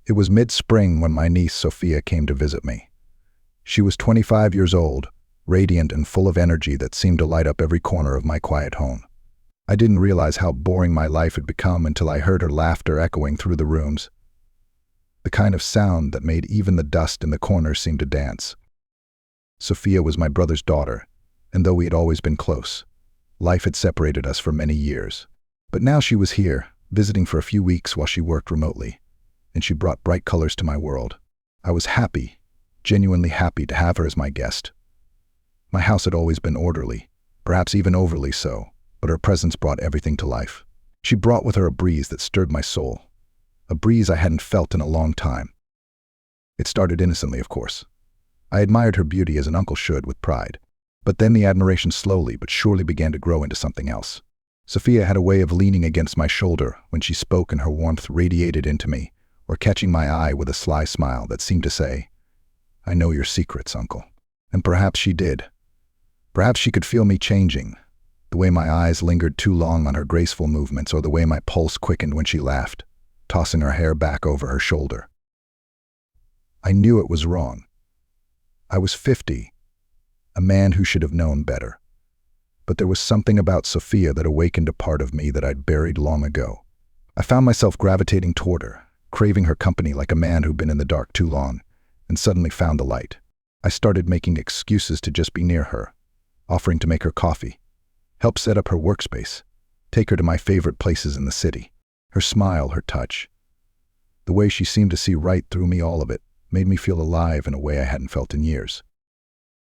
It was mid-spring when my niece Sophia came to visit me. She was 25 years old, radiant and full of energy that seemed to light up every corner of my quiet home. I didn't realize how boring my life had become until I heard her laughter echoing through the rooms, the kind of sound that made even the dust in the corners seem to dance. Sophia was my brother's daughter, and though we had always been close, life had separated us for many years. But now she was here, visiting for a few weeks while she worked remotely, and she brought bright colors to my world. I was happy, genuinely happy to have her as my guest. My house had always been orderly, perhaps even overly so, but her presence brought everything to life. She brought with her a breeze that stirred my soul, a breeze I hadn't felt in a long time. It started innocently, of course. I admired her beauty as an uncle should, with pride. But then the admiration slowly but surely began to grow into something else. Sophia had a way of leaning against my shoulder when she spoke, and her warmth radiated into me, or catching my eye with a sly smile that seemed to say, "I know your secrets, uncle." And perhaps she did. Perhaps she could feel me changing, the way my eyes lingered too long on her graceful movements, or the way my pulse quickened when she laughed, tossing her hair back over her shoulder. I knew it was wrong. I was 50, a man who should have known better. But there was something about Sophia that awakened a part of me that I'd buried long ago. I found myself gravitating toward her, craving her company like a man who'd been in the dark too long, and suddenly found the light. I started making excuses to just be near her, offering to make her coffee, help set up her workspace, take her to my favorite places in the city. Her smile, her touch, the way she seemed to see right through me, all of it, made me feel alive in a way I hadn't felt in years.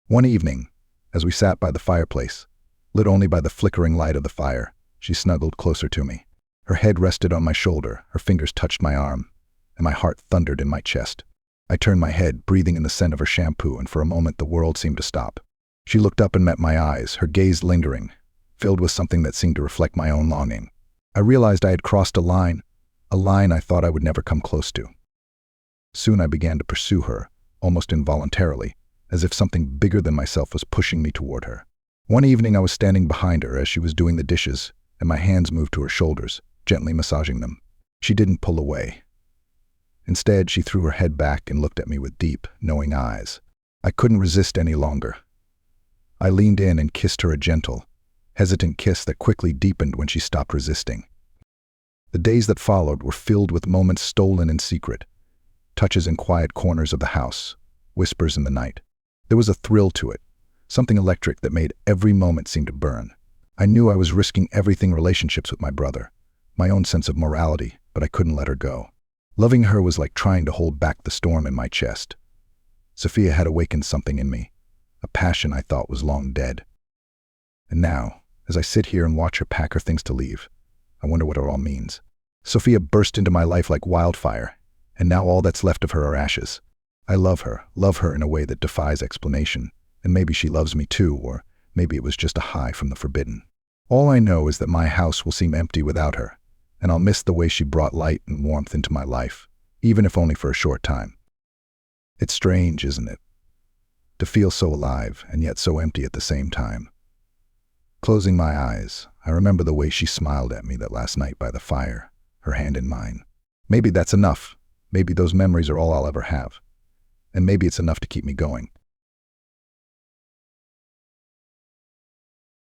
One evening, as we sat by the fireplace, lit only by the flickering light of the fire, she snuggled closer to me. Her head rested on my shoulder, her fingers touched my arm, and my heart thundered in my chest. I turned my head, breathing in the scent of her shampoo, and for a moment the world seemed to stop. She looked up and met my eyes, her gaze lingering, filled with something that seemed to reflect my own longing. I realized I had crossed a line I thought I would never come close to. Soon I began to pursue her, almost involuntarily, as if something bigger than myself was pushing me toward her. One evening I was standing behind her as she was doing the dishes, and my hands moved to her shoulders, gently massaging them. She didn't pull away. Instead, she threw her head back and looked at me with deep, knowing eyes. I couldn't resist any longer. I leaned in and kissed her, a gentle, hesitant kiss that quickly deepened when she stopped resisting. The days that followed were filled with moments stolen in secret, touches in quiet corners of the house, whispers in the night. There was a thrill to it, something electric that made every moment seem to burn. I knew I was risking everything: relationships with my brother, my own sense of morality, but I couldn't let her go. Loving her was like trying to hold back the storm in my chest. Sophia had awakened something in me, a passion I thought was long dead. And now, as I sit here and watch her pack her things to leave, I wonder what it all means. Sophia burst into my life like wildfire, and now all that's left of her are ashes. I love her in a way that defies explanation, and maybe she loves me too, or maybe it was just a high from the forbidden. All I know is that my house will seem empty without her, and I'll miss the way she brought light and warmth into my life, even if only for a short time. It's strange, isn't it? To feel so alive and yet so empty at the same time. Closing my eyes, I remember the way she smiled at me that last night by the fire, her hand in mine. Maybe that's enough. Maybe those memories are all I'll ever have. And maybe it's enough to keep me going.